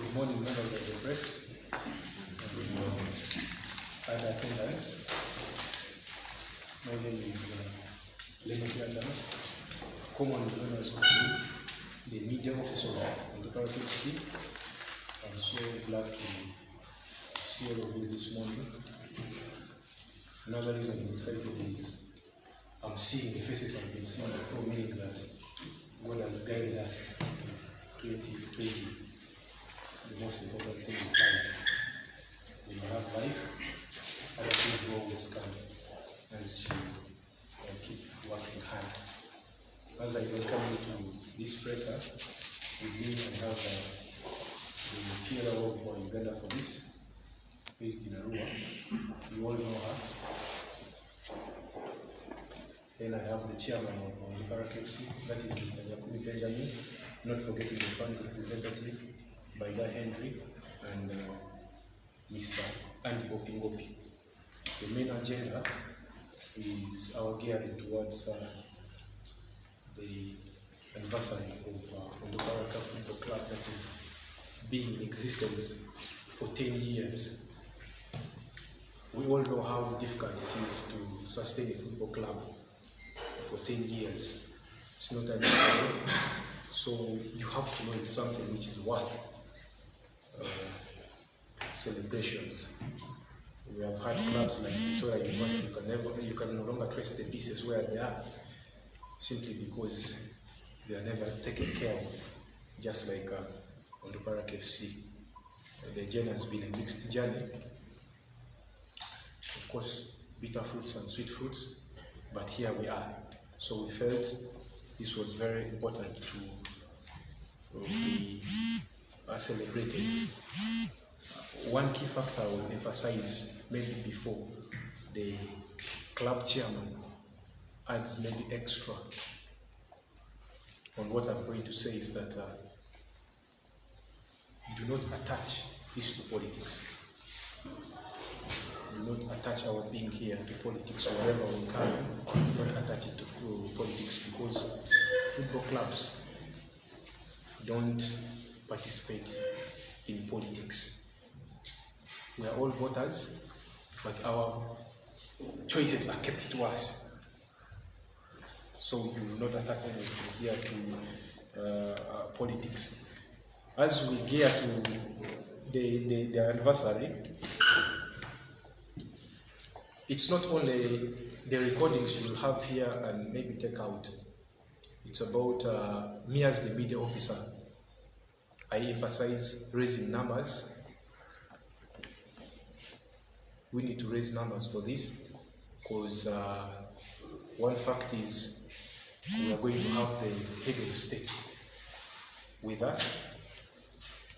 Good morning, members of the press and other attendants. My name is Leonard Adams, commonly known as the media officer of Onduparaka FC. I'm so glad to see all of you this morning. Another reason I'm excited is I'm seeing the faces I've been seeing before, meaning that God has guided us in 2020. The most important thing is life. When you have life, other things will always come as you keep working hard. As I welcome you to this presser, with me I have the PLO of Uganda Police, based in Arua. You all know her. Then I have the chairman of Onduparaka FC, that is Mr. Yakumi Benjamin, not forgetting the fans representative, Baida Henry, and Mr. Andy Opingopi. The main agenda is our gearing towards the anniversary of Onduparaka Football Club that is being in existence for 10 years. We all know how difficult it is to sustain a football club for 10 years. It's not an easy, so you have to know it's something which is worth celebrations. We have had clubs like Victoria University, you can no longer trace the pieces where they are, simply because they are never taken care of, just like Onduparaka FC. The journey has been a mixed journey. Of course, bitter fruits and sweet fruits, but here we are. So we felt this was very important to be celebrated. One key factor I will emphasize, maybe before the club chairman adds maybe extra on what I'm going to say, is that do not attach this to politics. Do not attach our being here to politics. Wherever we can, do not attach it to politics, because football clubs don't participate in politics. We are all voters, but our choices are kept to us. So you will not attach anything here to politics. As we gear to the anniversary, it's not only the recordings you will have here and maybe take out. It's about me as the media officer. I emphasize raising numbers. We need to raise numbers for this, because one fact is we are going to have the head of state with us,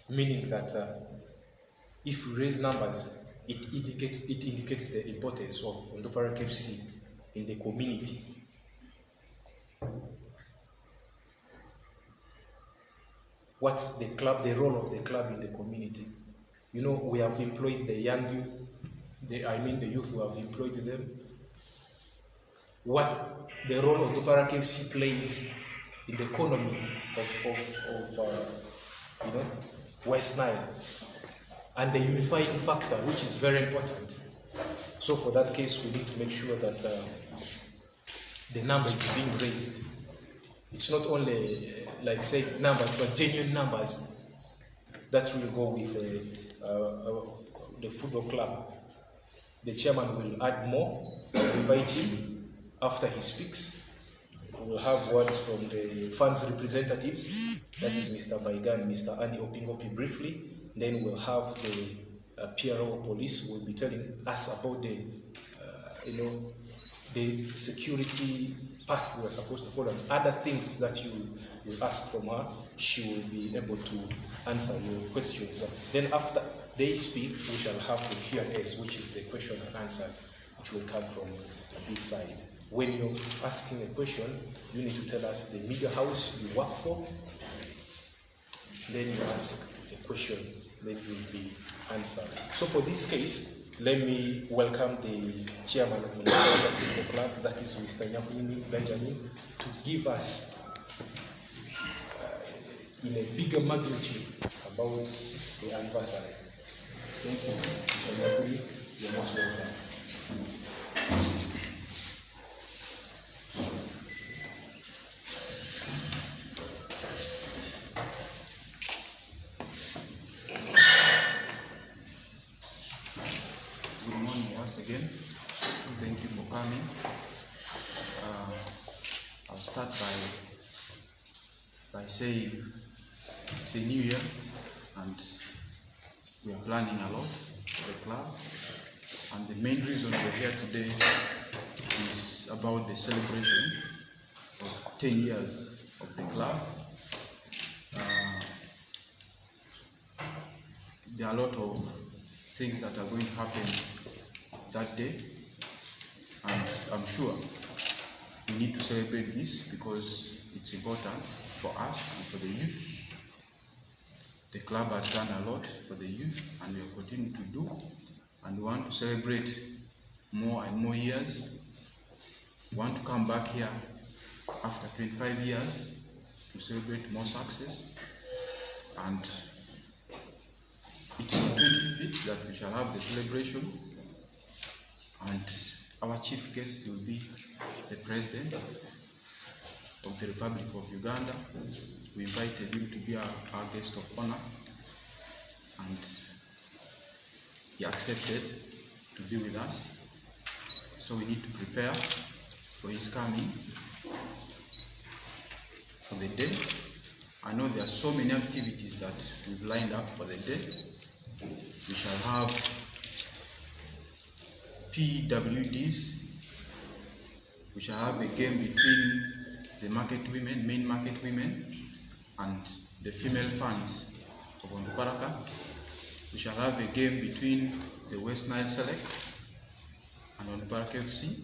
meaning that if we raise numbers, it indicates the importance of Onduparaka FC in the community. What's the role of the club in the community? You know, we have employed the young youth, the youth who have employed them. What the role of Onduparaka FC plays in the economy of West Nile, and the unifying factor, which is very important. So for that case, we need to make sure that the number is being raised. It's not only like say numbers, but genuine numbers that will go with the football club. The chairman will add more. I'll invite him after he speaks. We'll have words from the fans representatives, that is Mr. Baiga and Mr. Andy Opingopi briefly. Then we'll have the PRO police who will be telling us about the the security path we're supposed to follow, and other things that you will ask from her. She will be able to answer your questions. Then after they speak, we shall have the Q&As, which is the question and answers, which will come from this side. When you're asking a question, you need to tell us the media house you work for. Then you ask a question, then you will be answered. So for this case, let me welcome the chairman of the Football Club, that is Mr. Yakumi Benjamin, to give us in a bigger magnitude about the anniversary. Thank you, Mr. Nyakuri. You're most welcome. Good morning once again. Thank you for coming. I'll start by saying it's a new year and we are planning a lot for the club. And the main reason we're here today is about the celebration of 10 years of the club. There are a lot of things that are going to happen that day, and I'm sure we need to celebrate this because it's important for us and for the youth. The club has done a lot for the youth and we will continue to do, and we want to celebrate more and more years. We want to come back here after 25 years to celebrate more success, and it's on 25th that we shall have the celebration, and our chief guest will be the President of the Republic of Uganda. We invited him to be our guest of honor, and he accepted to be with us. So we need to prepare for his coming for the day. I know there are so many activities that we've lined up for the day. We shall have PWDs. We shall have a game between the main market women and the female fans of Onduparaka. We shall have a game between the West Nile Select and Onduparaka FC.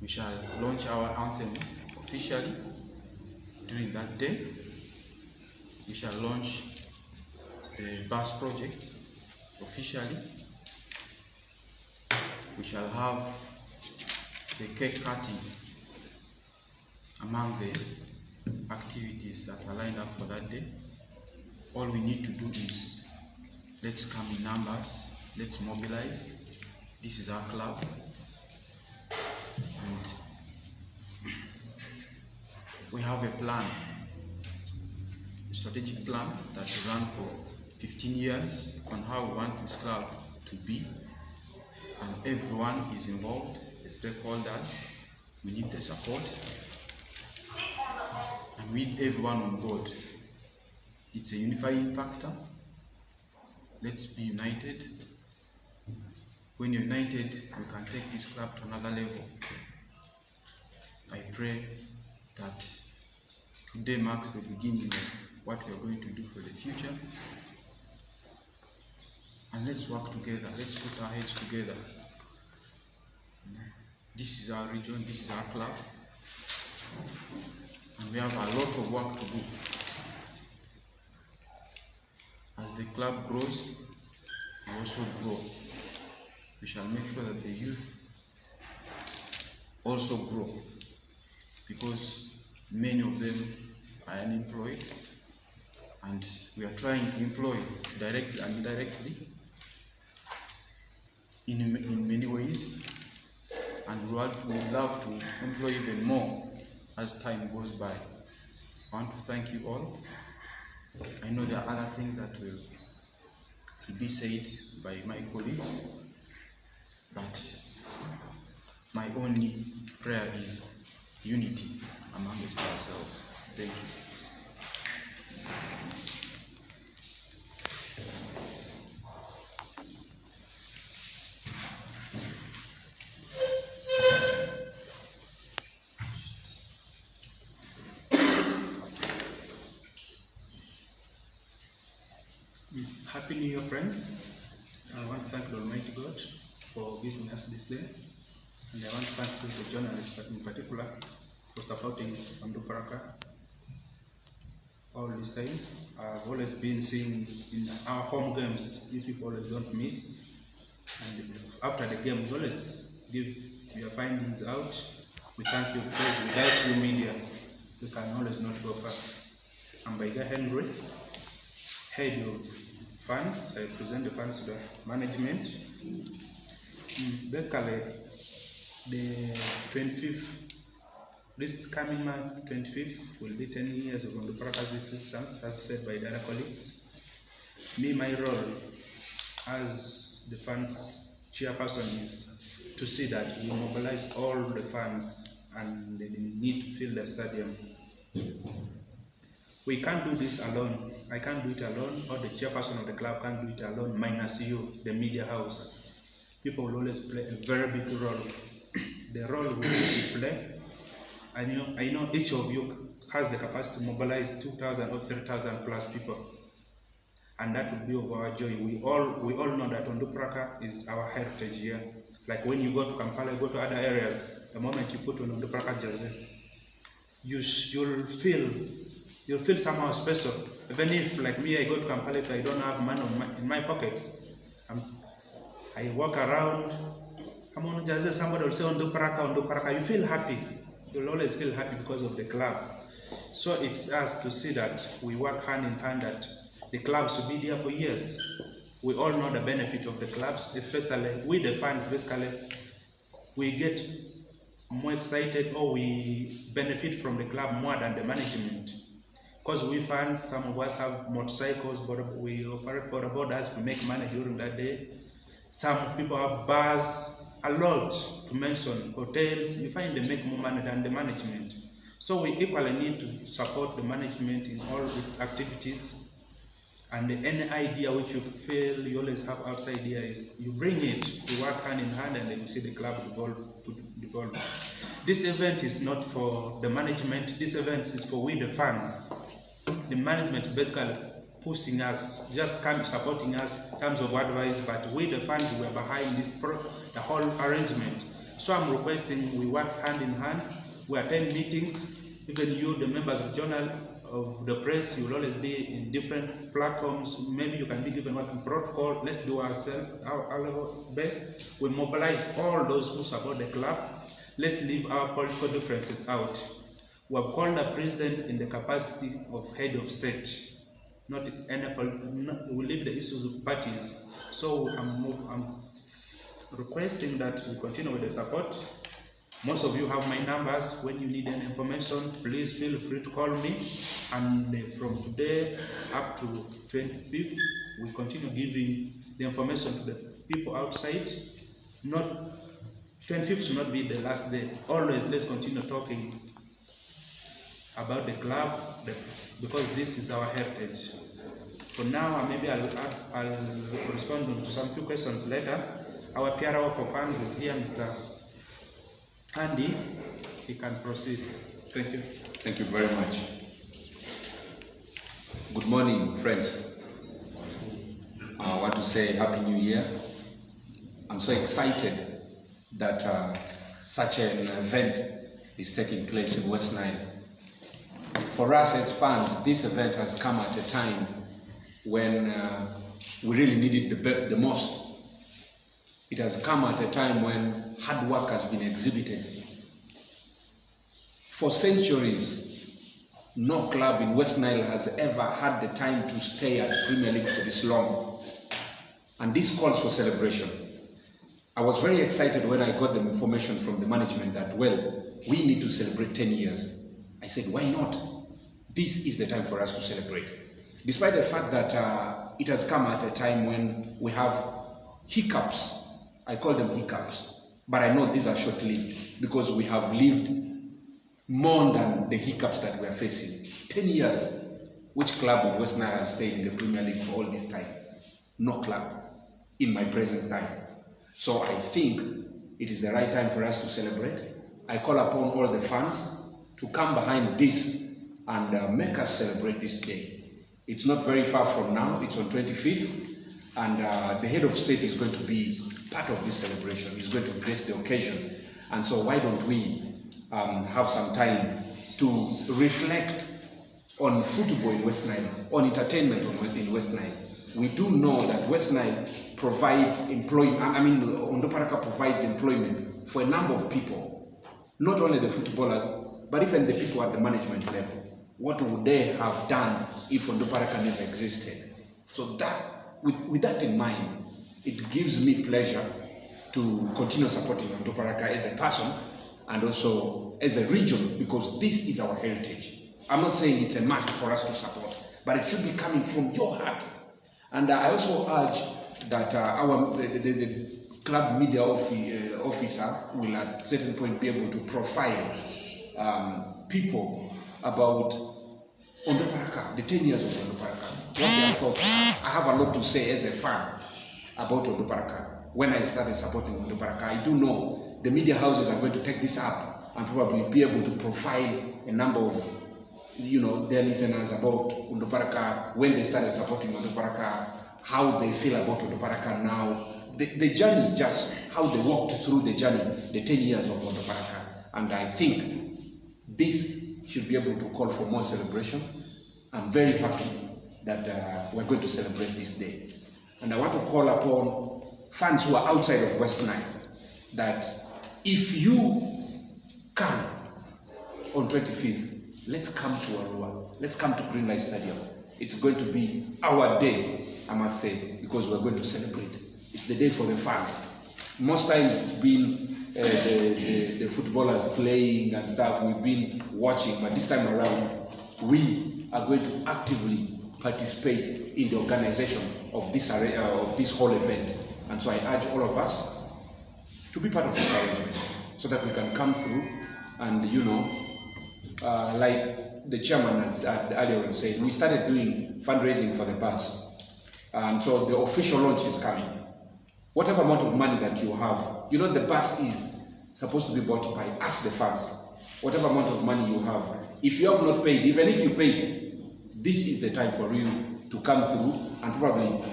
We shall launch our anthem officially during that day. We shall launch the bus project officially. We shall have the cake cutting among the activities that are lined up for that day. All we need to do is let's come in numbers, let's mobilize. This is our club, and we have a plan, a strategic plan that will run for 15 years on how we want this club to be, and everyone is involved, the stakeholders. We need the support, and we need everyone on board. It's a unifying factor. Let's be united. When you're united, we can take this club to another level. I pray that today marks the beginning of what we are going to do for the future. And let's work together. Let's put our heads together. This is our region, this is our club, and we have a lot of work to do. As the club grows, we also grow. We shall make sure that the youth also grow, because many of them are unemployed, and we are trying to employ directly and indirectly in many ways, and we would love to employ even more as time goes by. I want to thank you all. I know there are other things that will be said by my colleagues, but my only prayer is unity amongst ourselves. Thank you. Happy New Year, friends. I want to thank the Almighty God for giving us this day, and I want to thank the journalists in particular for supporting Onduparaka all this time. I've always been seeing in our home games, you people always don't miss, and after the games always give your findings out. We thank you because without you media, we can always not go far. I'm by Henry, head of funds. I present the funds to the management. Basically, the 25th, this coming month, 25th, will be 10 years of Onduparaka's existence, as said by the other colleagues. Me, my role as the funds chairperson is to see that we mobilize all the funds and they need to fill the stadium. We can't do this alone. I can't do it alone, or the chairperson of the club can't do it alone, minus you, the media house. People will always play a very big role. The role we need to play, I know each of you has the capacity to mobilize 2,000 or 3,000 plus people. And that will be of our joy. We all know that Onduparaka is our heritage here. Like when you go to Kampala, you go to other areas, the moment you put on Onduparaka jersey, you'll feel somehow special. Even if, like me, I go to Kampala, if I don't have money in my pockets, I walk around, I'm on jersey, somebody will say Onduparaka, you feel happy. You'll always feel happy because of the club. So it's us to see that we work hand in hand, that the clubs will be there for years. We all know the benefit of the clubs, especially we the fans. Basically, we get more excited, or we benefit from the club more than the management. Because we fans, some of us have motorcycles, but we operate border borders to make money during that day. Some people have bars, a lot to mention, hotels. You find they make more money than the management. So we equally need to support the management in all its activities. And any idea which you feel you always have outside here is you bring it, you work hand in hand, and then you see the club develop. This event is not for the management, this event is for we the fans. The management is basically pushing us, just come supporting us in terms of advice, but we the fans were behind this the whole arrangement. So I'm requesting we work hand in hand, we attend meetings, even you, the members of journal of the press, you will always be in different platforms. Maybe you can be given what protocol. Let's do ourselves our level best. We mobilize all those who support the club. Let's leave our political differences out. We have called the president in the capacity of head of state, not any. We leave the issues of parties. So I'm requesting that we continue with the support. Most of you have my numbers. When you need any information, please feel free to call me. And from today up to 25th, we continue giving the information to the people outside. Not 25th should not be the last day. Always let's continue talking about the club, because this is our heritage. For now, maybe I'll respond to some few questions later. Our PRO for fans is here, Mr. Andy, he can proceed. Thank you. Thank you very much. Good morning, friends. I want to say Happy New Year. I'm so excited that such an event is taking place in West Nile. For us as fans, this event has come at a time when we really need it the most. It has come at a time when hard work has been exhibited. For centuries, no club in West Nile has ever had the time to stay at Premier League for this long. And this calls for celebration. I was very excited when I got the information from the management that, well, we need to celebrate 10 years. I said, why not? This is the time for us to celebrate. Despite the fact that it has come at a time when we have hiccups. I call them hiccups, but I know these are short-lived because we have lived more than the hiccups that we are facing. 10 years, which club in West Nile has stayed in the Premier League for all this time? No club in my present time. So I think it is the right time for us to celebrate. I call upon all the fans to come behind this and make us celebrate this day. It's not very far from now, it's on 25th, and the head of state is going to be part of this celebration. He's going to grace the occasion. And so why don't we have some time to reflect on football in West Nile, on entertainment in West Nile. We do know that West Nile provides employment, Onduparaka provides employment for a number of people, not only the footballers, but even the people at the management level. what would they have done if Onduparaka never existed? So that, with that in mind, it gives me pleasure to continue supporting Onduparaka as a person and also as a region, because this is our heritage. I'm not saying it's a must for us to support, but it should be coming from your heart. And I also urge that the club media officer will at a certain point be able to profile people about Onduparaka, the 10 years of Onduparaka, what their thoughts are. I have a lot to say as a fan about Onduparaka. When I started supporting Onduparaka, I do know the media houses are going to take this up and probably be able to profile a number of their listeners about Onduparaka, when they started supporting Onduparaka, how they feel about Onduparaka now, the journey, just how they walked through the journey, the 10 years of Onduparaka. And I think this should be able to call for more celebration. I'm very happy that we're going to celebrate this day. And I want to call upon fans who are outside of West Nile that if you can on 25th, let's come to Arua. Let's come to Greenlight Stadium. It's going to be our day, I must say, because we're going to celebrate. It's the day for the fans. Most times it's been the footballers playing and stuff. We've been watching, but this time around, we are going to actively participate in the organization of this whole event. And so I urge all of us to be part of this arrangement so that we can come through and, like the chairman has earlier on said, we started doing fundraising for the bus. And so the official launch is coming. Whatever amount of money that you have, the bus is supposed to be bought by us, the fans. Whatever amount of money you have, if you have not paid, even if you paid, this is the time for you to come through and probably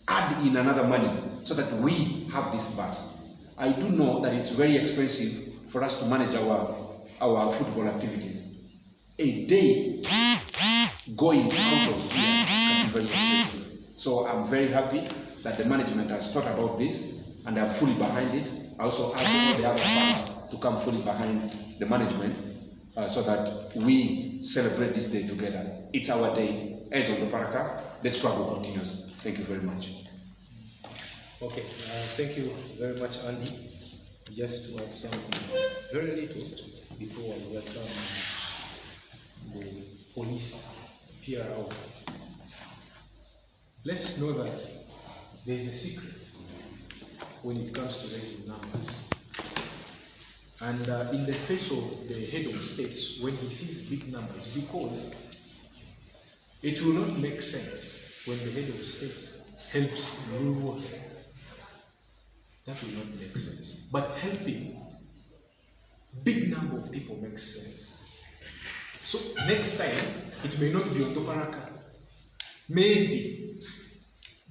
add in another money so that we have this bus. I do know that it's very expensive for us to manage our football activities. A day going out of here can be very expensive. So I'm very happy that the management has thought about this and I'm fully behind it. I also ask all the other fans to come fully behind the management so that we celebrate this day together. It's our day as Onduparaka. The struggle continues. Thank you very much. Okay, thank you very much, Andy. Just to add something very little before I welcome the police PRO. Let's know that there's a secret when it comes to raising numbers. And in the face of the head of states, when he sees big numbers, because it will not make sense when the head of states helps rural. That will not make sense. But helping big number of people makes sense. So next time, it may not be Onduparaka. Maybe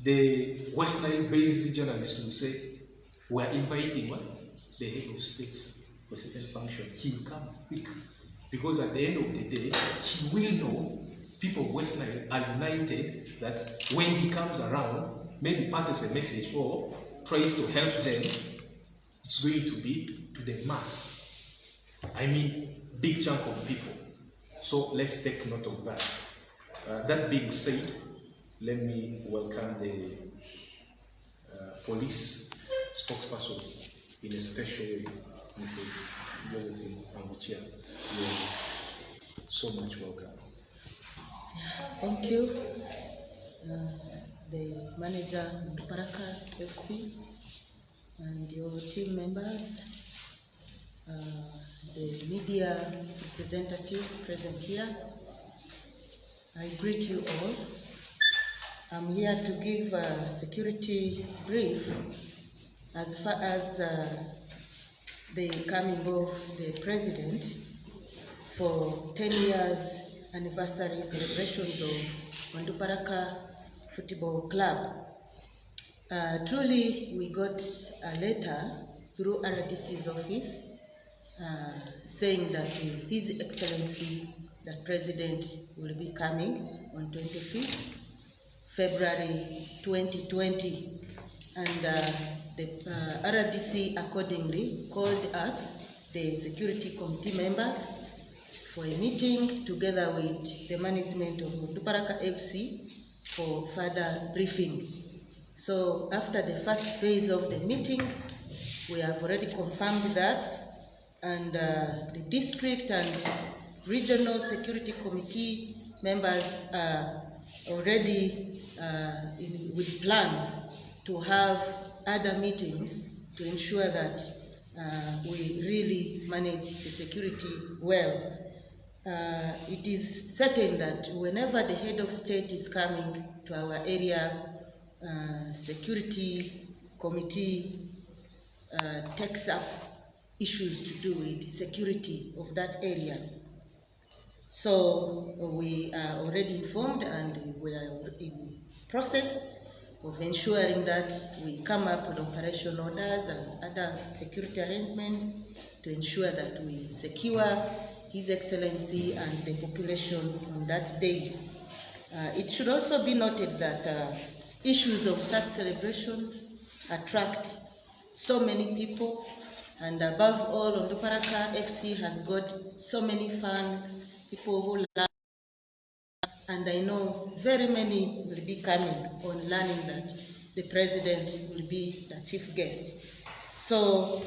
the West Nile-based journalists will say, we're inviting what? The head of states for a certain function. He will come quick. Because at the end of the day, he will know people of West Nile are united, that when he comes around, maybe passes a message or tries to help them, it's going to be to the mass. I mean, big chunk of people. So let's take note of that. That being said, let me welcome the police spokesperson in a special way, Mrs. Josephine Amuchia. You're so much welcome. Thank you. The manager of Onduparaka FC and your team members, the media representatives present here, I greet you all. I'm here to give a security brief as far as the coming of the president for 10 years anniversary celebrations of Onduparaka Football Club. Truly, we got a letter through RDC's office saying that His Excellency, the President, will be coming on 25th February 2020. And the RDC accordingly called us, the security committee members, for a meeting together with the management of Onduparaka FC for further briefing. So after the first phase of the meeting, we have already confirmed that, and the district and regional security committee members are already with plans to have other meetings to ensure that we really manage the security well. It is certain that whenever the head of state is coming to our area, security committee takes up issues to do with security of that area. So we are already informed, and we are in process of ensuring that we come up with operation orders and other security arrangements to ensure that we secure His Excellency and the population on that day. It should also be noted that issues of such celebrations attract so many people, and above all, Onduparaka FC has got so many fans, people who love, and I know very many will be coming on learning that the president will be the chief guest. So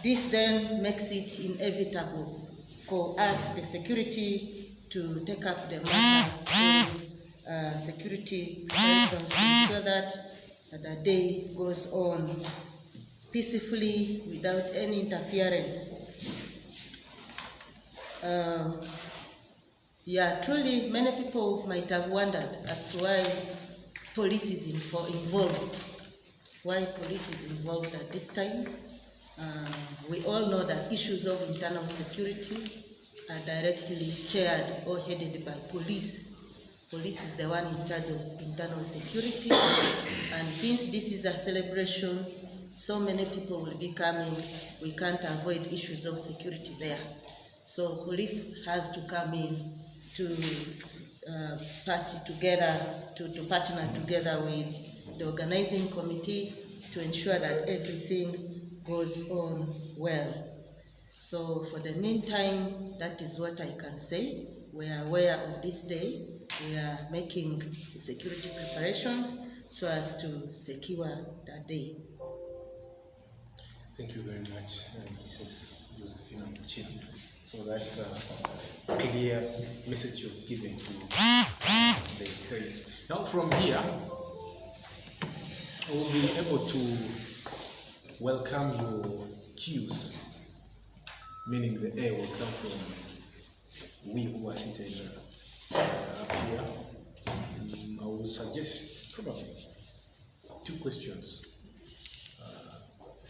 this then makes it inevitable for us, the security, to take up the matters of security preparations to ensure that the day goes on peacefully without any interference. Yeah, truly, many people might have wondered as to why police is involved. Why police is involved at this time. We all know that issues of internal security are directly chaired or headed by police. Police is the one in charge of internal security, and since this is a celebration, so many people will be coming, we can't avoid issues of security there. So police has to come in to partner together with the organizing committee to ensure that everything goes on well. So for the meantime, that is what I can say. We are aware of this day. We are making the security preparations so as to secure that day. Thank you very much, Mrs. Josephina Muchin, for that clear message you've given to the press. Now from here, we'll be able to welcome your cues, meaning the air will come from we who are seated up here. I will suggest probably 2 questions.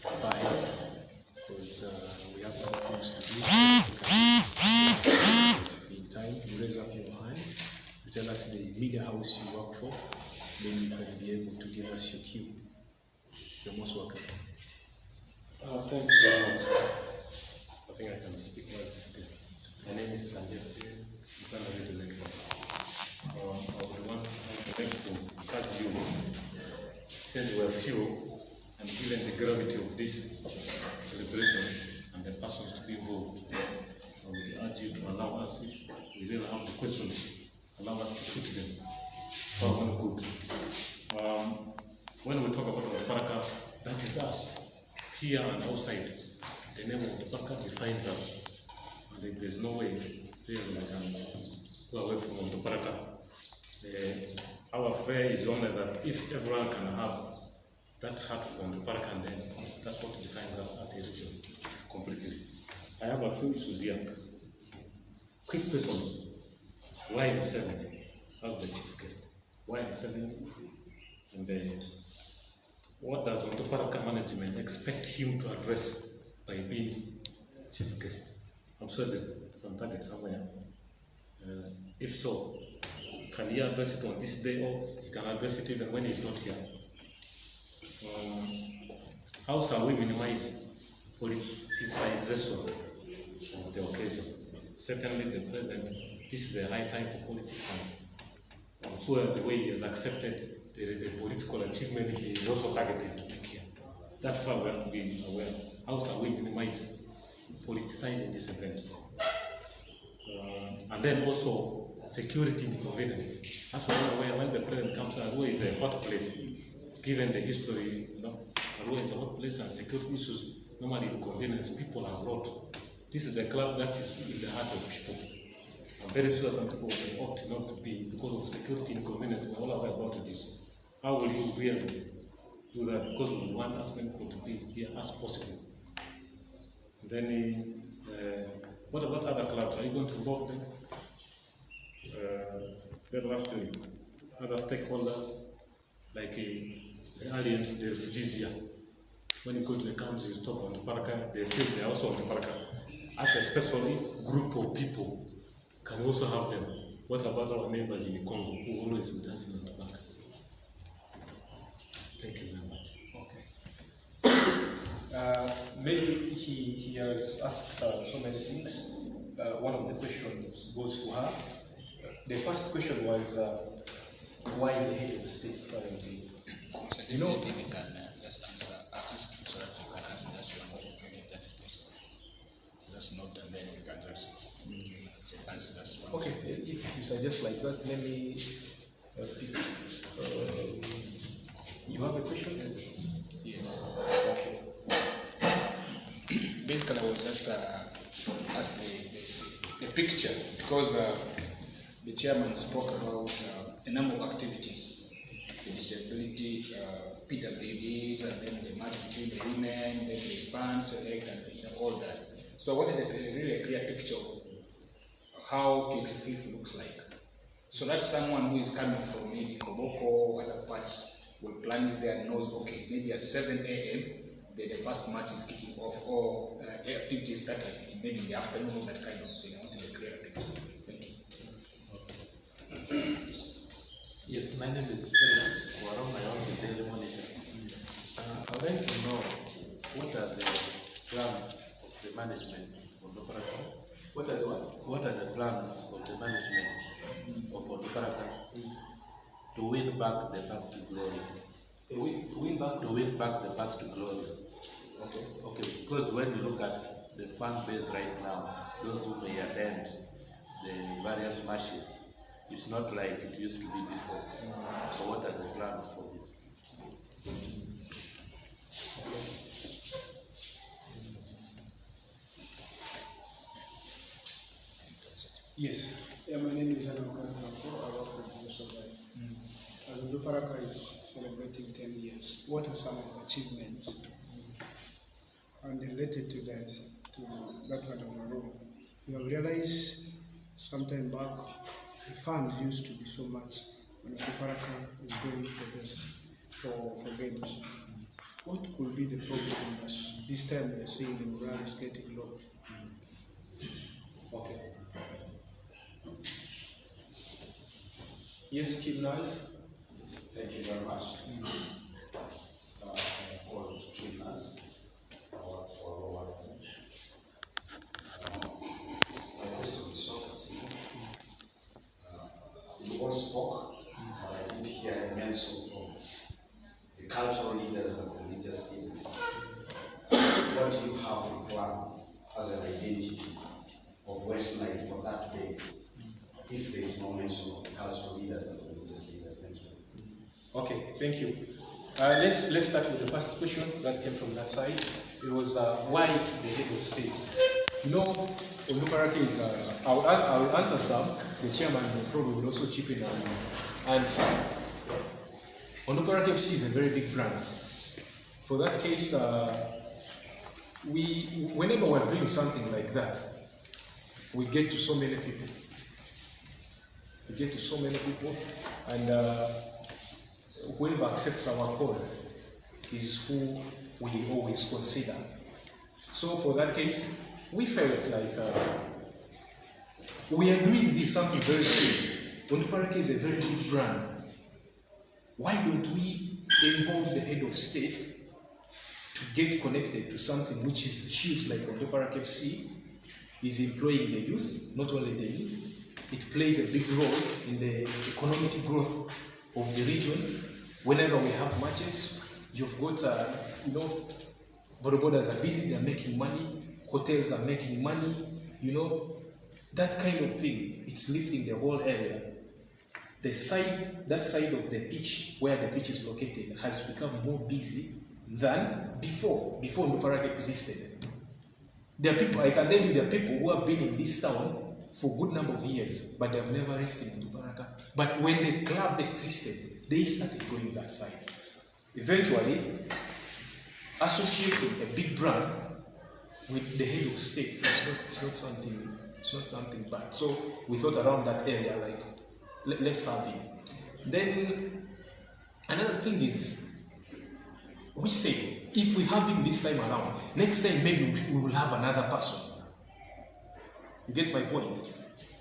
5, because we have other things to do. In time, you raise up your hand, you tell us the media house you work for, then you can be able to give us your cue. You're most welcome. Thank you very much. I think I can speak once. My name is Sanjay. I would want to encourage you, since we are few, and given the gravity of this celebration and the persons to be involved, I would urge you to allow us, if we really have the questions, allow us to put them for one good. When we talk about Onduparaka, that is us, here and outside. The name of Onduparaka defines us, and there's no way really we can go away from Onduparaka. Our prayer is only that if everyone can have that heart for Onduparaka, and then that's what defines us as a region completely. I have a few issues here. Quick question. Why Museveni as the chief guest? Why Museveni? And what does Onduparaka management expect him to address by being chief guest? I'm sure there's some target somewhere. If so, can he address it on this day, or he can address it even when he's not here? How shall we minimize politicization of the occasion? Certainly the president, this is a high time for politics, and I'm sure the way he has accepted there is a political achievement he is also targeted to make here. That far we have to be aware. How shall we minimize politicizing this event? And then also security inconvenience. That's why when the president comes, Arua is a hot place, given the history. Arua is a hot place, and security issues normally inconvenience people a lot. This is a club that is in the heart of people. I'm very sure some people will opt not to be because of security inconvenience. We're all aware about this. How will you really do that? Because we want as many people to be here as possible. Then, what about other clubs? Are you going to involve them? The last thing, other stakeholders like the aliens, the refugees here. When you go to the camps, you talk on Onduparaka, they feel they are also on Onduparaka. As a special group of people, can also have them. What about our neighbors in Congo who always with us in Onduparaka? Thank you very much. Okay. Maybe he has asked so many things. One of the questions goes to her. The first question was why the head of states currently? So this maybe we can just answer, ask so that you can answer just one if that's possible. Just note and then we can just answer just one. Okay, if you suggest like that, let me pick. You have a question? Yes. Okay. Basically, I was just ask the picture because the chairman spoke about a number of activities, the disability, PWDs, and then the match between the women, then the fans select, and all that. So I wanted a really clear picture of how 25th looks like. So that someone who is coming from maybe Koboko or other parts will plan is there and knows, okay, maybe at 7 a.m. The first match is kicking off, or activities that are maybe in the afternoon, that kind of thing. I wanted a clearer picture. Thank you. Yes, my name is Felix Warong. I work with Daily Monitor. I'd like to know what are the plans of the management of Onduparaka? What are the plans of the management of Onduparaka to win back the past to glory? To win back the past to glory. Okay. Because when you look at the fan base right now, those who may attend the various matches, it's not like it used to be before. So what are the plans for this? Yes. Yeah, my name is Onduparaka Football Club. I work with Musa Bai. As Onduparaka is celebrating 10 years, what are some of the achievements? And related to that one of my room, we have realized sometime back the funds used to be so much when Onduparaka is going for this, for games. What could be the problem this time we are seeing the morale is getting low? Okay. Yes, Kim Naz. Thank you very much. I'm called Kim Naz. I work for Robert Food. My question is so simple. You all spoke, but I did hear a mention of the cultural leaders and the religious leaders. What do you have in plan as an identity of West Nile for that day, if there is no mention of the cultural leaders and the religious leaders? Thank you. Okay, thank you. Let's start with the first question that came from that side. It was why the head of states. You know, Onduparaka is. I will answer some. The chairman probably will also chip in and answer. Onduparaka FC is a very big brand. For that case, whenever we're doing something like that, we get to so many people. And whoever accepts our call is who we always consider. So for that case, we felt like we are doing this something very serious. Onduparaka is a very big brand. Why don't we involve the head of state to get connected to something which is huge like Onduparaka FC is employing the youth, not only the youth. It plays a big role in the economic growth of the region. Whenever we have matches, you've got, bodabodas are busy, they're making money, hotels are making money, That kind of thing, it's lifting the whole area. That side of the pitch, where the pitch is located, has become more busy than before Onduparaka existed. There are people, I can tell you, there are people who have been in this town for a good number of years, but they have never rested in Onduparaka. But when the club existed, they started going that side. Eventually, associating a big brand with the head of state, it's not something bad. So we thought around that area, like, let's have him. Then another thing is, we say, if we have him this time around, next time maybe we will have another person. You get my point?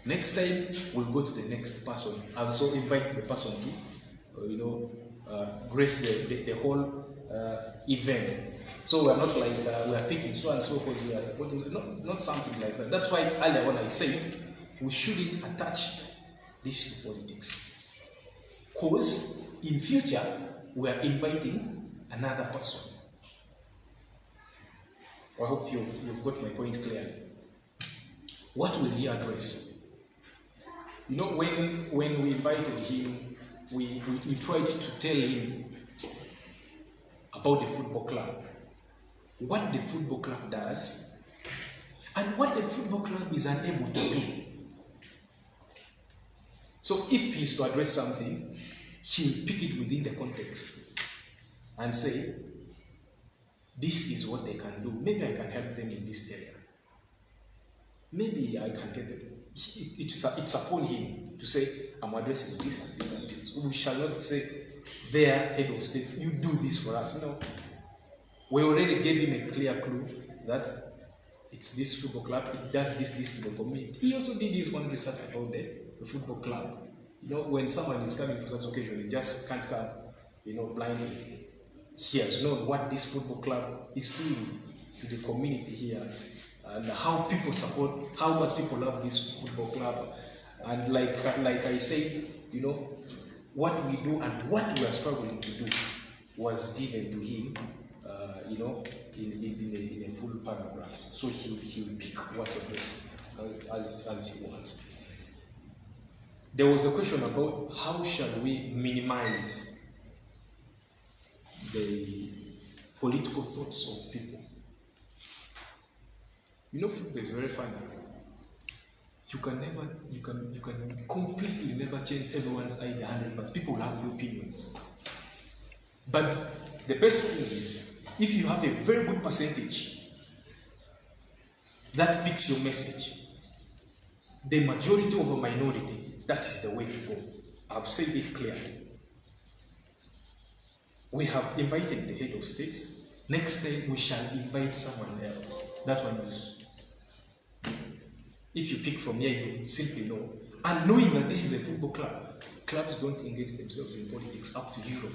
Next time we'll go to the next person. I'll also invite the person to, grace the whole event. So we're not like we're picking so and so because we are supporting. Not something like that. That's why earlier on I said we shouldn't attach this to politics. Because in future we are inviting another person. I hope you've got my point clearly. What will he address? You know, when we invited him, we tried to tell him about the football club, what the football club does, and what the football club is unable to do. So if he's to address something, he'll pick it within the context and say, this is what they can do. Maybe I can help them in this area. Maybe I can get them. It's upon him to say, I'm addressing this and this and this. We shall not say, their head of state, you do this for us. No. We already gave him a clear clue that it's this football club, it does this to the community. He also did his own research about the football club. You know, when someone is coming for such occasion, he just can't come, blindly. He has known what this football club is doing to the community here, and how people support, how much people love this football club. And like I said, what we do and what we are struggling to do was given to him, in a full paragraph. So he will pick what as he wants. There was a question about how shall we minimize the political thoughts of people. Football is very funny. You can completely never change everyone's idea 100%. People will have their opinions. But the best thing is, if you have a very good percentage that picks your message, the majority of a minority, that is the way to go. I've said it clearly. We have invited the head of states. Next time we shall invite someone else. That one is, if you pick from here, you simply know. And knowing that this is a football club, clubs don't engage themselves in politics up to Europe.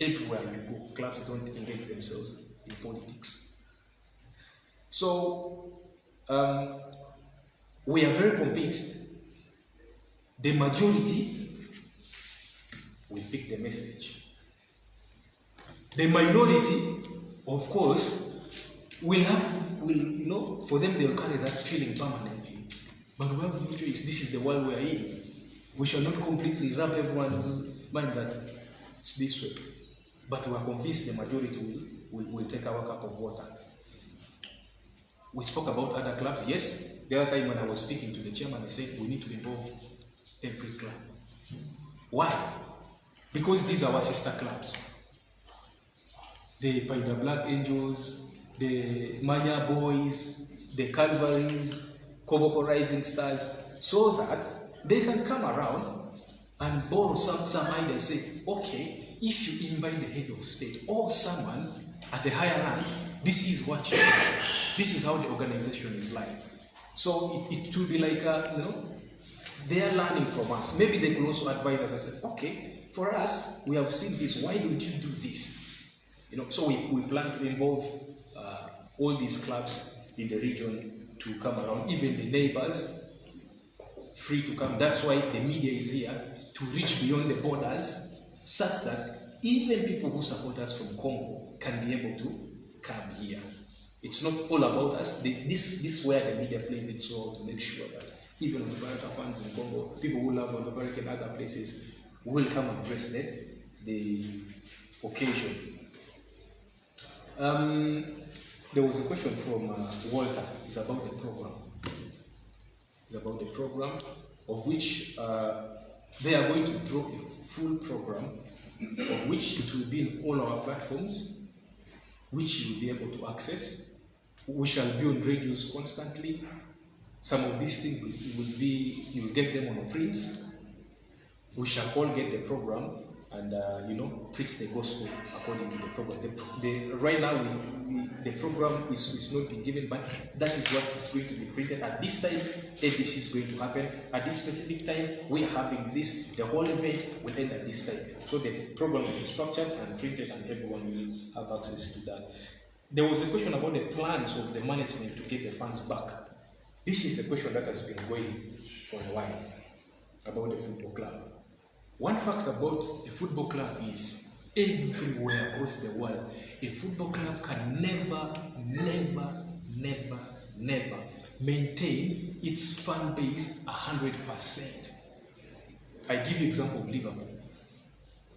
Everywhere you go, clubs don't engage themselves in politics. So, we are very convinced the majority will pick the message. The minority, of course, for them they'll carry that feeling permanently. But we have no choice. This is the world we are in. We shall not completely wrap everyone's mind that it's this way. But we are convinced the majority will take our cup of water. We spoke about other clubs. Yes, the other time when I was speaking to the chairman, I said we need to involve every club. Why? Because these are our sister clubs. The Paida Black Angels, the Manya Boys, the Calvaries, Koboko Rising Stars, so that they can come around and borrow some idea and say, okay, if you invite the head of state or someone at the higher ranks, this is what you do. This is how the organization is like. So it will be like, they are learning from us. Maybe they could also advise us and say, okay, for us, we have seen this, why don't you do this? So we plan to involve all these clubs in the region to come around, even the neighbors, free to come. That's why the media is here, to reach beyond the borders, such that even people who support us from Congo can be able to come here. It's not all about us. This is where the media plays its role to make sure that even Onduparaka fans in Congo, people who love Onduparaka in other places, will come and address the occasion. There was a question from Walter. It's about the program. It's about the program, of which they are going to draw a full program, of which it will be in all our platforms, which you will be able to access. We shall be on radios constantly. Some of these things will be, you will get them on a print. We shall all get the program and preach the gospel according to the program. Right now, the program is not being given, but that is what is going to be printed. At this time, ABC is going to happen. At this specific time, we are having this. The whole event will end at this time. So the program will be structured and printed, and everyone will have access to that. There was a question about the plans of the management to get the funds back. This is a question that has been going for a while about the football club. One fact about a football club is everywhere across the world, a football club can never maintain its fan base 100%. I give you example of Liverpool.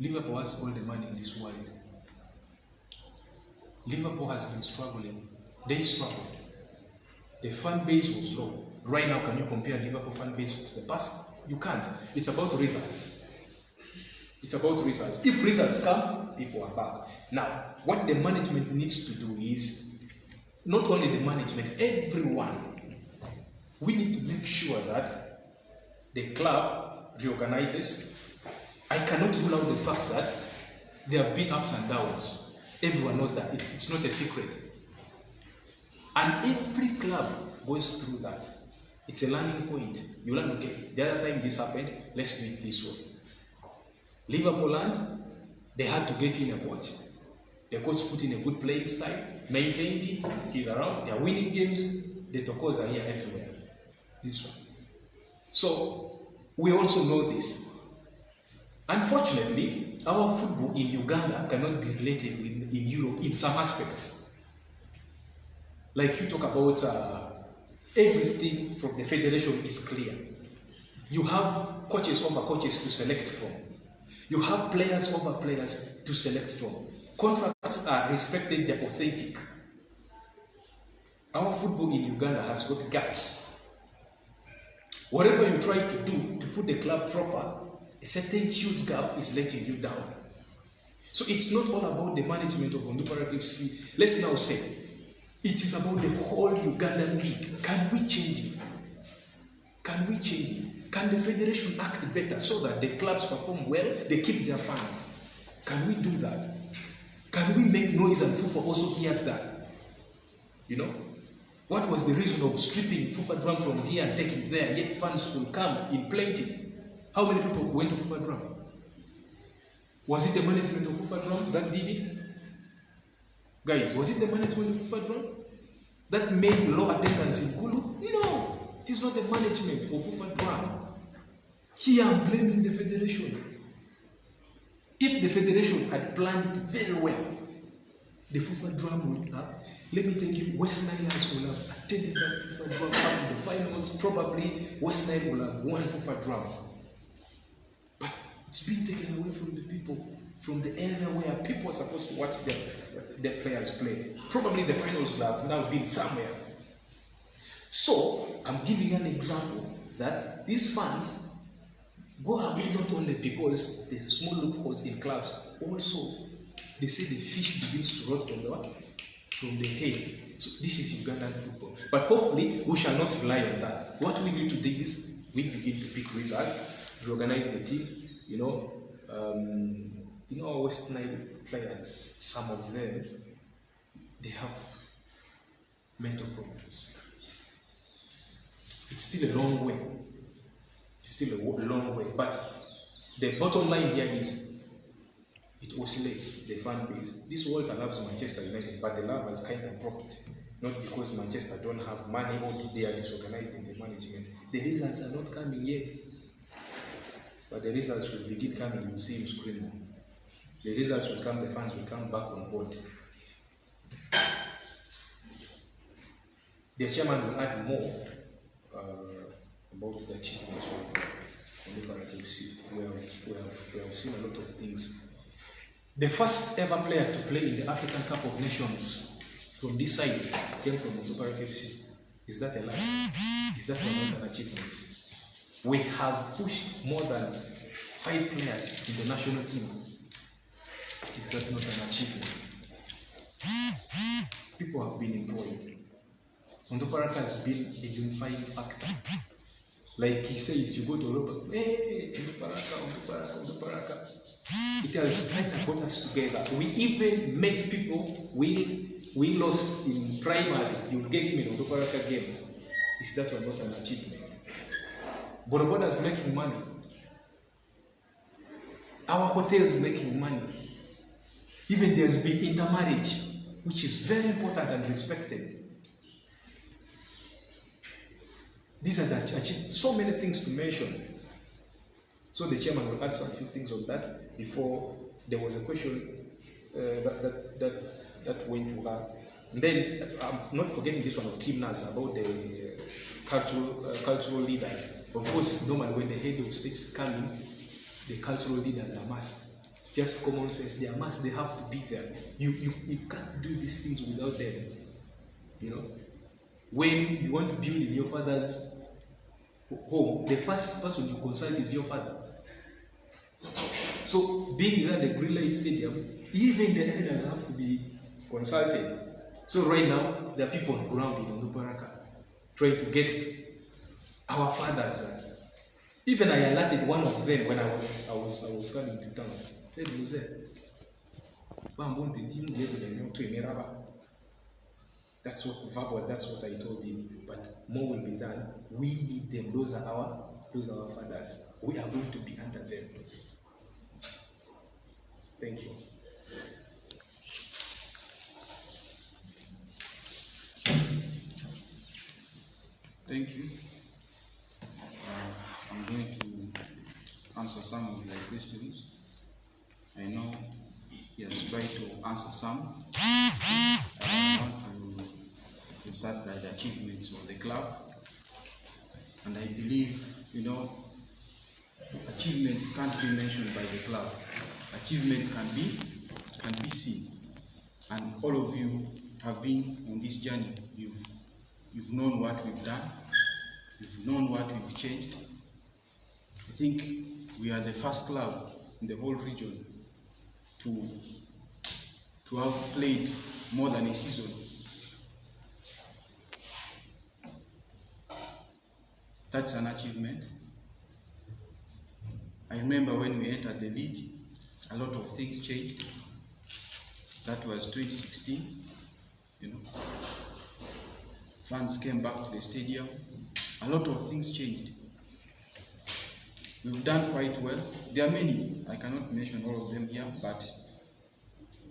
Liverpool has all the money in this world. Liverpool has been struggling. They struggled. The fan base was low. Right now, can you compare Liverpool fan base to the past? You can't. It's about results. It's about results. If results come, people are back. Now, what the management needs to do is, not only the management, everyone, we need to make sure that the club reorganizes. I cannot rule out the fact that there have been ups and downs. Everyone knows that. It's not a secret. And every club goes through that. It's a learning point. You learn, okay, the other time this happened, let's do it this way. Liverpool learned, they had to get in a coach. The coach put in a good playing style, maintained it, he's around, they're winning games, the Tokos are here everywhere. This one. So, we also know this. Unfortunately, our football in Uganda cannot be related in Europe in some aspects. Like you talk about everything from the federation is clear. You have coaches over coaches to select from. You have players over players to select from. Contracts are respected, they're authentic. Our football in Uganda has got gaps. Whatever you try to do to put the club proper, a certain huge gap is letting you down. So it's not all about the management of Onduparaka FC. Let's now say, it is about the whole Ugandan league. Can we change it? Can we change it? Can the federation act better so that the clubs perform well, they keep their fans? Can we do that? Can we make noise and FIFA also hears that? You know? What was the reason of stripping FIFA drum from here and taking it there, yet fans will come in plenty? How many people went to FIFA drum? Was it the management of FIFA drum that did it? Guys, was it the management of FIFA drum that made low attendance in Gulu? No, it is not the management of FIFA drum. Here I'm blaming the federation. If the federation had planned it very well, the FIFA drum would have, let me tell you, West Nilers will have attended that FIFA drum up to the finals. Probably West Nile will have won FIFA drum. But it's been taken away from the people, from the area where people are supposed to watch their players play. Probably the finals will have now been somewhere. So, I'm giving an example that these fans go away not only because there's small loopholes in clubs, also they say the fish begins to rot from the what? From the head. So this is Ugandan football. But hopefully we shall not rely on that. What we need to do is we begin to pick results, reorganize the team. Our West Nile players, some of them, they have mental problems. It's still a long way. It's still a long way. But the bottom line here is it oscillates the fan base. This Walter loves Manchester United, but the love has kind of dropped. Not because Manchester don't have money or they are disorganized in the management. The results are not coming yet. But the results will begin coming, you will see him screaming. The results will come, the fans will come back on board. The chairman will add more about the achievements of Onduparaka FC. We have seen a lot of things. The first ever player to play in the African Cup of Nations from this side came from Onduparaka FC. Is that a lie? Is that not an achievement? We have pushed more than 5 players in the national team. Is that not an achievement? People have been employed. Onduparaka has been a unifying factor. Like he says, you go to Europa, hey, Onduparaka. It has brought us together. We even met people we lost in primary. You get him in Onduparaka game. Is that not an achievement? Bodaboda is making money. Our hotels making money. Even there's been intermarriage, which is very important and respected. These are the achievements. So many things to mention. So the chairman will add some few things on that before there was a question that went to her. And then I'm not forgetting this one of Team Naz about the cultural leaders. Of course, normally when the head of states come in, the cultural leaders are must. It's just common sense. They are must. They have to be there. You can't do these things without them. You know, when you want to build in your father's home, the first person you consult is your father. So being at the Green Light Stadium, even the elders have to be consulted. So right now, there are people on ground in Onduparaka trying to get our fathers that. Even I alerted one of them when I was coming to town. I said, that's what I told him. But more will be done. We need them. Those are our fathers. We are going to be under them. Thank you. Thank you. I'm going to answer some of the questions. I know he has tried to answer some. I want to start by the achievements of the club. And I believe, achievements can't be mentioned by the club. Achievements can be seen. And all of you have been on this journey. You've known what we've done. You've known what we've changed. I think we are the first club in the whole region to have played more than a season. That's an achievement. I remember when we entered the league, a lot of things changed. That was 2016. Fans came back to the stadium. A lot of things changed. We've done quite well. There are many. I cannot mention all of them here, but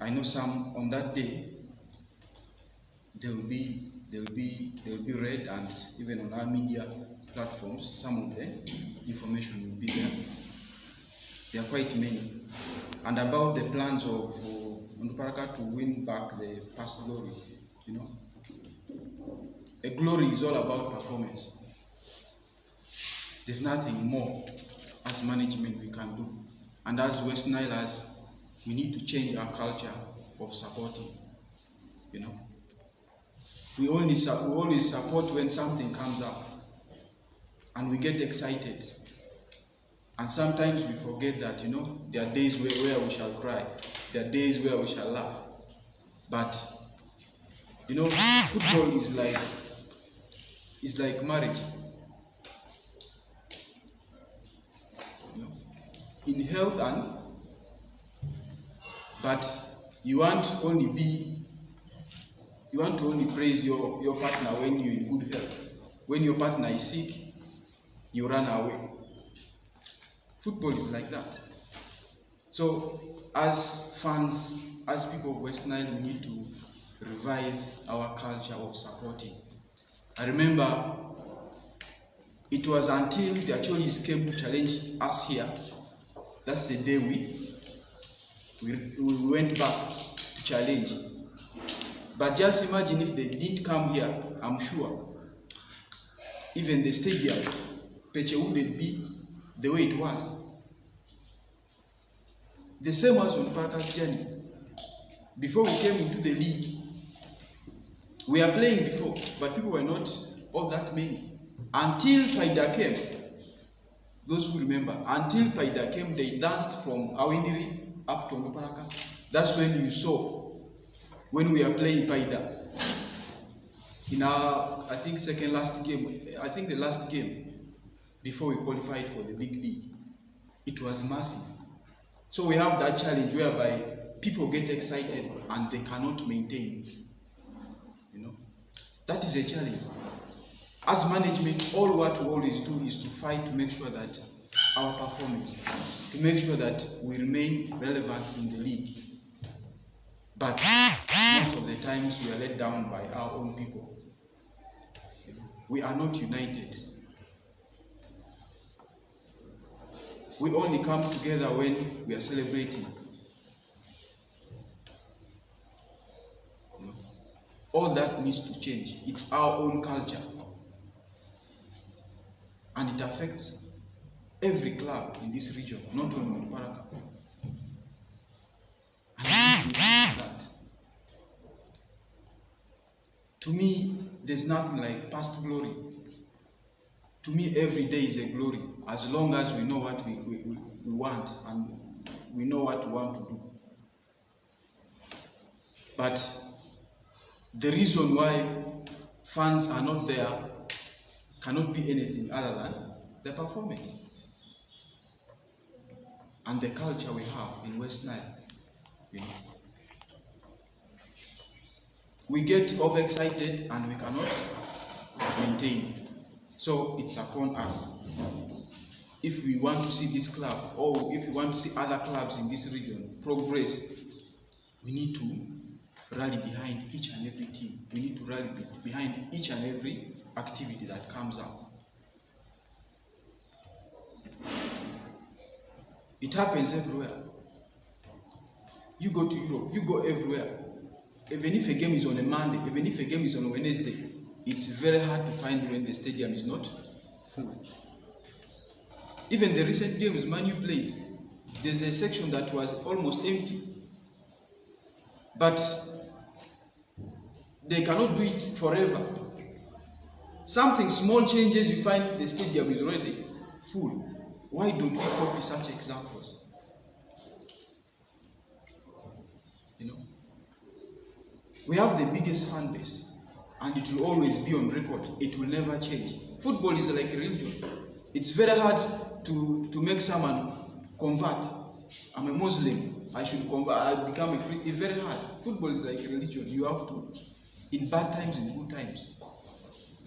I know some on that day. They will be read, and even on our media platforms, some of the information will be there. There are quite many. And about the plans of Onduparaka to win back the past glory, a glory is all about performance. There's nothing more as management we can do. And as West Nilers, we need to change our culture of supporting. We always support when something comes up, and we get excited. And sometimes we forget that, there are days where we shall cry. There are days where we shall laugh. But, football is like marriage. In health but you want to only praise your partner when you're in good health. When your partner is sick, you run away. Football is like that. So as fans, as people of West Nile, we need to revise our culture of supporting. I remember it was until the Acholis came to challenge us here. That's the day we went back to challenge. But just imagine if they didn't come here, I'm sure even the stadium Peche wouldn't be the way it was. The same as on Onduparaka's journey. Before we came into the league, we are playing before, but people were not all that many. Until Paida came, those who remember, until Paida came, they danced from Awindiri up to Onduparaka. That's when you saw, when we are playing Paida. In our, I think, second last game, I think the last game, before we qualified for the big league, it was massive. So we have that challenge whereby people get excited and they cannot maintain. You know, that is a challenge. As management, all what we always do is to fight to make sure that our performance, to make sure that we remain relevant in the league. But most of the times we are let down by our own people. We are not united. We only come together when we are celebrating. All that needs to change. It's our own culture. And it affects every club in this region, not only Onduparaka. And we need to do that. To me, there's nothing like past glory. To me, every day is a glory, as long as we know what we want and we know what we want to do. But the reason why fans are not there cannot be anything other than the performance and the culture we have in West Nile. You know, we get overexcited and we cannot maintain. So it's upon us. If we want to see this club, or if we want to see other clubs in this region progress, we need to rally behind each and every team. We need to rally behind each and every activity that comes up. It happens everywhere. You go to Europe, you go everywhere. Even if a game is on a Monday, even if a game is on a Wednesday, it's very hard to find when the stadium is not full. Even the recent games Man U played, there's a section that was almost empty. But they cannot do it forever. Something small changes, you find the stadium is already full. Why don't we copy such examples? You know, we have the biggest fan base, and it will always be on record. It will never change. Football is like a religion. It's very hard to make someone convert. I'm a Muslim, I should convert, I'll become a Christian. It's very hard. Football is like a religion. You have to, in bad times and good times.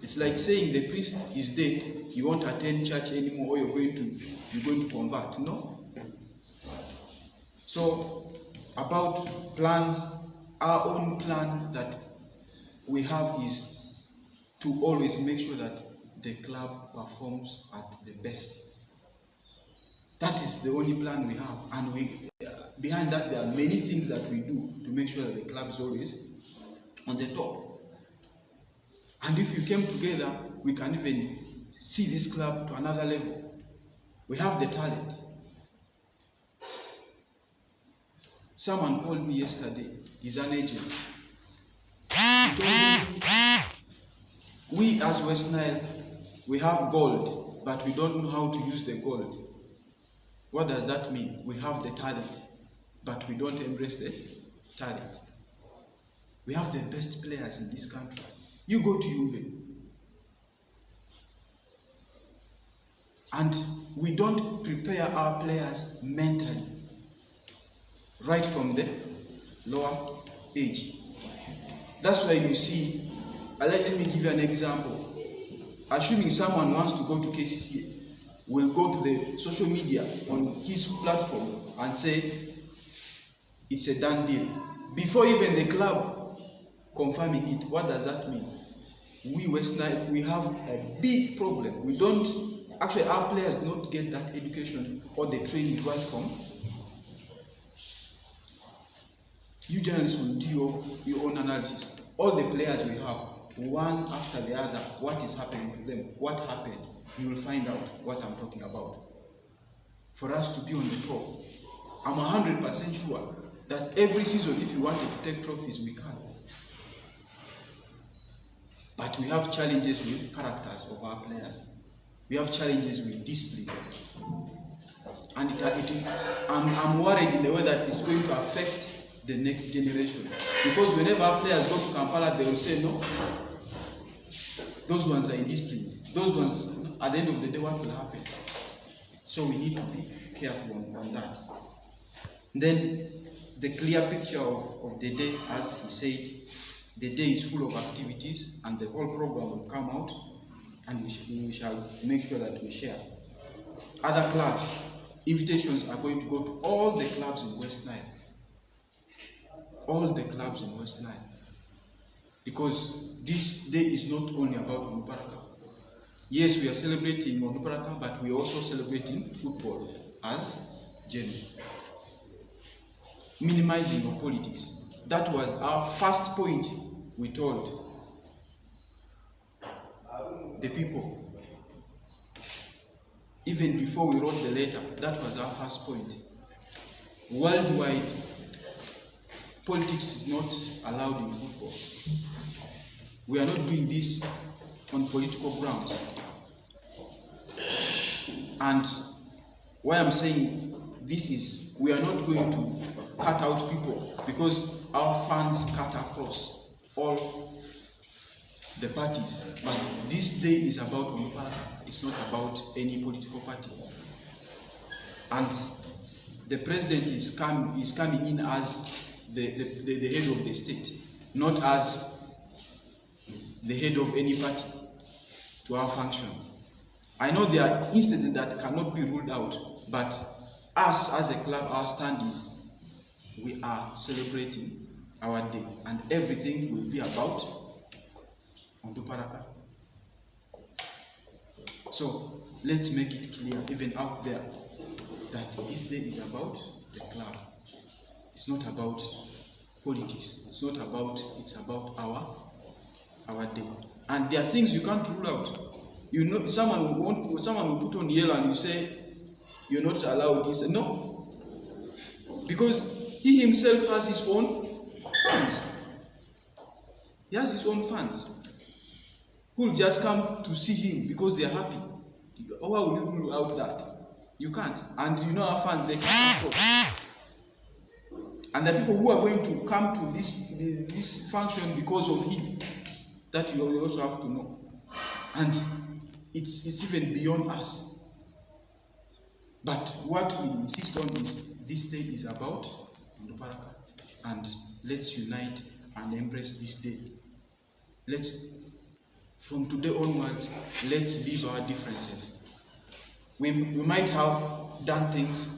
It's like saying the priest is dead, you won't attend church anymore, or you're going to convert. No. So about plans, our own plan that we have is to always make sure that the club performs at the best. That is the only plan we have, and behind that there are many things that we do to make sure that the club is always on the top. And if you came together, we can even see this club to another level. We have the talent. Someone called me yesterday, he's an agent. He told me, we as West Nile, we have gold, but we don't know how to use the gold. What does that mean? We have the talent, but we don't embrace the talent. We have the best players in this country. You go to Juve, and we don't prepare our players mentally, right from the lower age. That's why you see, let me give you an example. Assuming someone wants to go to KCCA, will go to the social media on his platform and say it's a done deal. Before even the club confirming it, what does that mean? We West Nile, we have a big problem. We don't, actually our players do not get that education or the training right from. You journalists will do your own analysis. All the players we have, one after the other, what is happening to them? What happened? you will find out what I'm talking about. For us to be on the top, I'm 100% sure that every season, if you wanted to take trophies, we can. But we have challenges with characters of our players. We have challenges with discipline. And I'm worried in the way that it's going to affect the next generation. Because whenever our players go to Kampala, they will say, no, those ones are indisciplined. Those ones, at the end of the day, what will happen? So we need to be careful on that. Then the clear picture of the day, as he said, the day is full of activities and the whole program will come out and we shall make sure that we share. Other clubs, invitations are going to go to all the clubs in West Nile. All the clubs in West Nile. Because this day is not only about Onduparaka. Yes, we are celebrating Onduparaka, but we are also celebrating football as general. Minimizing of politics. That was our first point we told the people. Even before we wrote the letter, that was our first point. Worldwide, politics is not allowed in football. We are not doing this on political grounds. And why I'm saying this is, we are not going to cut out people because our fans cut across all the parties. But this day is about Onduparaka. It's not about any political party. And the president is coming in as the head of the state, not as the head of any party to our functions. I know there are incidents that cannot be ruled out, but us as a club, our stand is we are celebrating our day and everything will be about Onduparaka. So let's make it clear, even out there, that this day is about the club. It's not about politics. It's about our day. And there are things you can't rule out. You know, someone will put on yellow and you say you're not allowed this. No, because he himself has his own fans. He has his own fans who will just come to see him because they are happy. How will you rule out that? You can't. And you know our fans, they can't afford. And the people who are going to come to this function because of him, that you also have to know. And it's even beyond us. But what we insist on is this day is about Onduparaka. And let's unite and embrace this day. From today onwards, let's leave our differences. We might have done things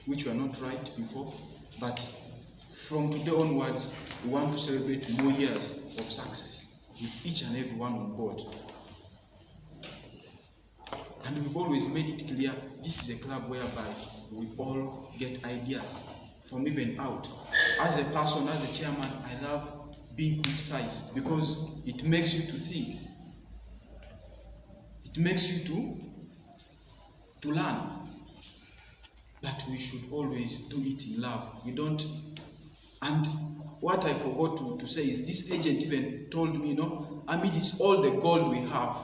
which were not right before, but from today onwards, we want to celebrate more years of success with each and every one on board. And we've always made it clear, this is a club whereby we all get ideas from even out. As a person, as a chairman, I love being criticized because it makes you to think. It makes you to learn. But we should always do it in love. We don't. And what I forgot to say is this agent even told me, amidst all the gold we have,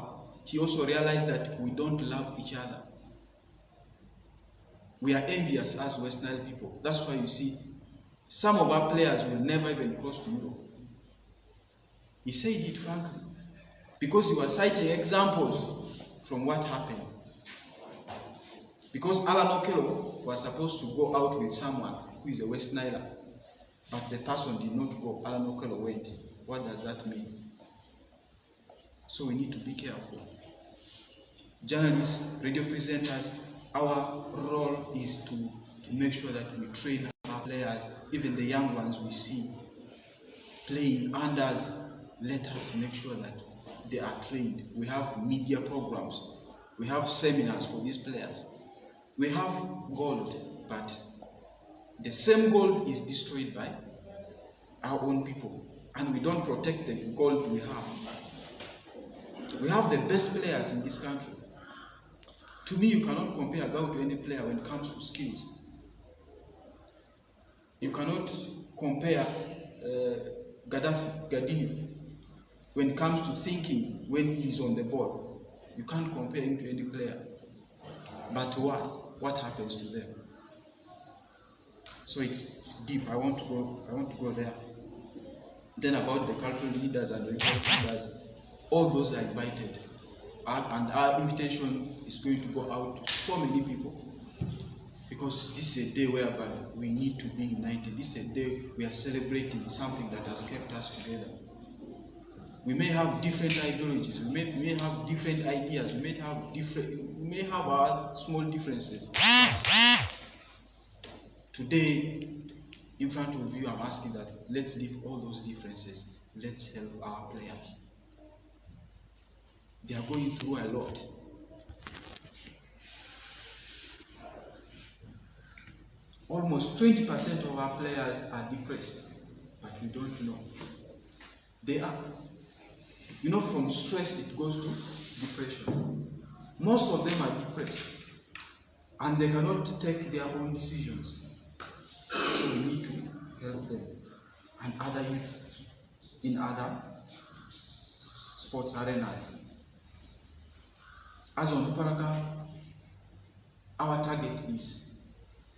he also realized that we don't love each other. We are envious as West Nile people. That's why you see some of our players will never even cross to Europe. He said it frankly because he was citing examples from what happened. Because Alan Okello was supposed to go out with someone who is a West Niler, but the person did not go. Alan Okello went. What does that mean? So we need to be careful. Journalists, radio presenters, our role is to make sure that we train our players, even the young ones we see playing unders. Let us make sure that they are trained. We have media programs. We have seminars for these players. We have gold, but the same gold is destroyed by our own people, and we don't protect the gold we have. We have the best players in this country, To me, you cannot compare Gao to any player when it comes to skills. You cannot compare Gadinho when it comes to thinking when he is on the ball. You can't compare him to any player. But what happens to them? So it's deep. I want to go there. Then about the cultural leaders and religious leaders, all those are invited. And our invitation is going to go out to so many people. Because this is a day whereby we need to be united. This is a day we are celebrating something that has kept us together. We may have different ideologies, we may have different ideas, we may have our small differences. Today, in front of you, I'm asking that let's leave all those differences. Let's help our players. They are going through a lot. Almost 20% of our players are depressed, but we don't know. They are. You know, from stress it goes to depression. Most of them are depressed, and they cannot take their own decisions. So we need to help them and other youth in other sports arenas. As Onduparaka, our target is,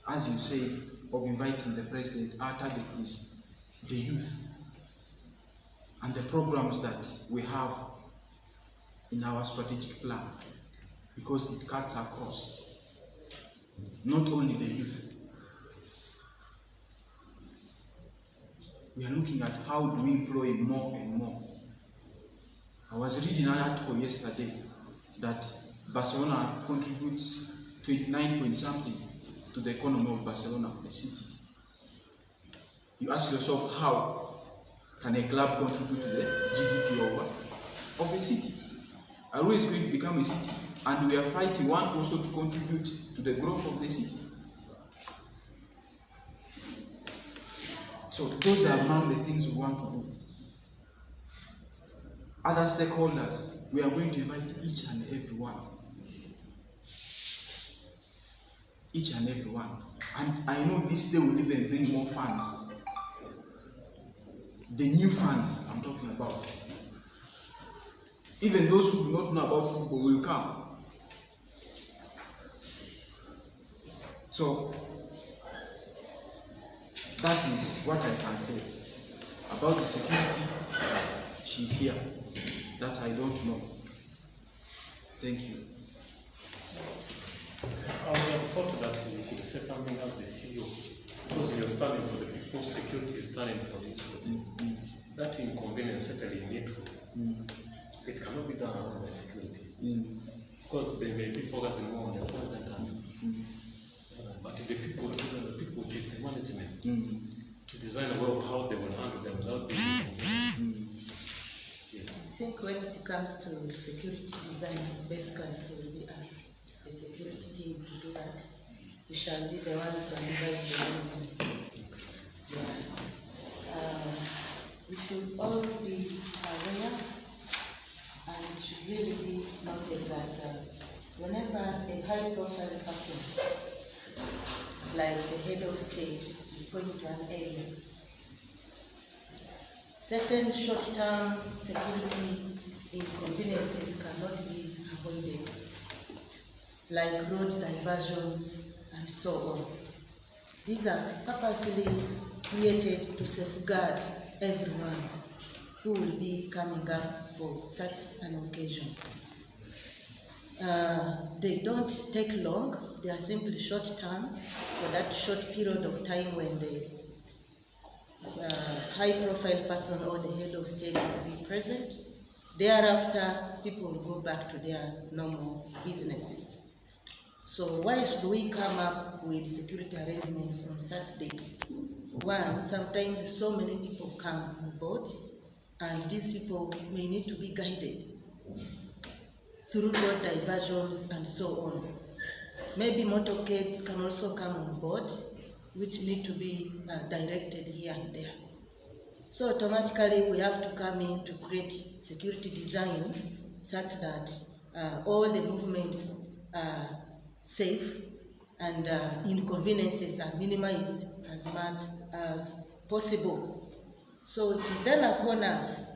as you say, of inviting the president, our target is the youth and the programs that we have in our strategic plan, because it cuts across, not only the youth. We are looking at how do we employ more and more. I was reading an article yesterday that Barcelona contributes 29 point something to the economy of Barcelona, the city. You ask yourself, how can a club contribute to the GDP of a city? Aru is going to become a city, and we are fighting one also to contribute to the growth of the city. So those are among the things we want to do. Other stakeholders, we are going to invite each and every one. Each and every one. And I know this day will even bring more funds. The new funds I'm talking about. Even those who do not know about football will come. So that is what I can say. About the security, she's here. That I don't know. Thank you. I would have thought that you could say something as the CEO, because you're standing for the people, security is standing for it. That inconvenience certainly needful. It cannot be done alone by security. Because they may be focusing more on the president but the people, it is the management to design a way of how they will handle them without being inconvenienced. Yes. I think when it comes to security design, basically it will be us, the security team, to do that. We shall be the ones that advise the management. We should all be aware, and it should really be noted that whenever a high-profile person, like the head of state, is going to an area, certain short-term security inconveniences cannot be avoided, like road diversions and so on. These are purposely created to safeguard everyone who will be coming up for such an occasion. They don't take long, they are simply short-term for that short period of time when the high-profile person or the head of state will be present. Thereafter, people will go back to their normal businesses. So why should we come up with security arrangements on such days? One, sometimes so many people come on board, and these people may need to be guided through road diversions and so on. Maybe motorcades can also come on board, which need to be directed here and there. So automatically we have to come in to create security design such that all the movements safe and inconveniences are minimized as much as possible. So it is then upon us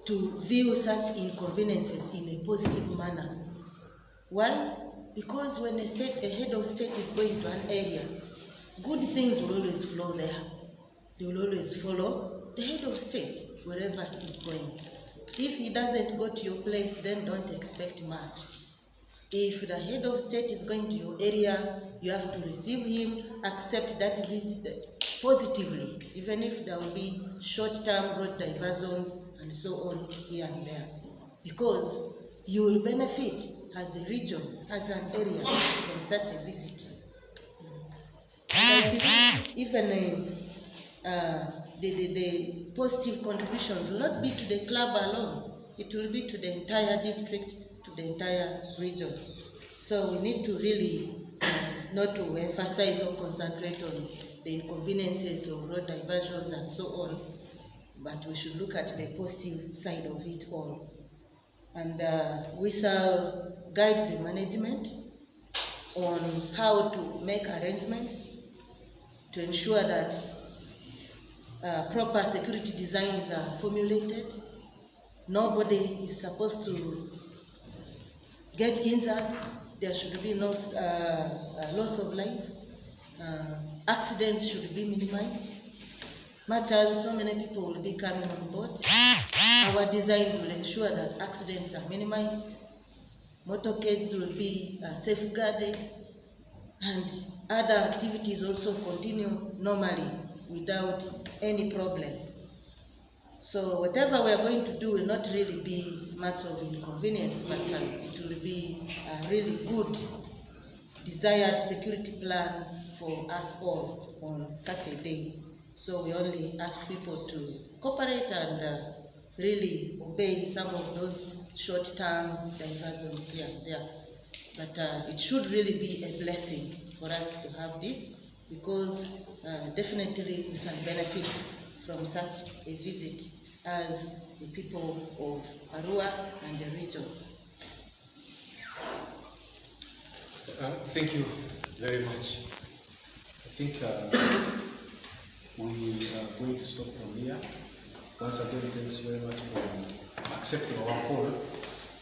to view such inconveniences in a positive manner. Why? Because when a head of state is going to an area, good things will always flow there. They will always follow the head of state wherever he is going. If he doesn't go to your place, then don't expect much. If the head of state is going to your area, you have to receive him, accept that visit positively, even if there will be short-term road diversions and so on here and there. Because you will benefit as a region, as an area from such a visit. And I believe even the positive contributions will not be to the club alone. It will be to the entire district, to the entire region. So we need to really not to emphasize or concentrate on the inconveniences of road diversions and so on, but we should look at the positive side of it all. And we shall guide the management on how to make arrangements to ensure that proper security designs are formulated. Nobody is supposed to get injured. There should be no loss of life. Accidents should be minimized. Much as so many people will be coming on board, our designs will ensure that accidents are minimized, motorcades will be safeguarded, and other activities also continue normally without any problem. So whatever we are going to do will not really be much of inconvenience, but it will be a really good desired security plan for us all on such a day. So we only ask people to cooperate and really obey some of those short-term diversions here and there. But it should really be a blessing for us to have this, because definitely we shall benefit from such a visit as the people of Arua and the region. Thank you very much. I think we are going to stop from here. Once again, thanks very much for accepting our call.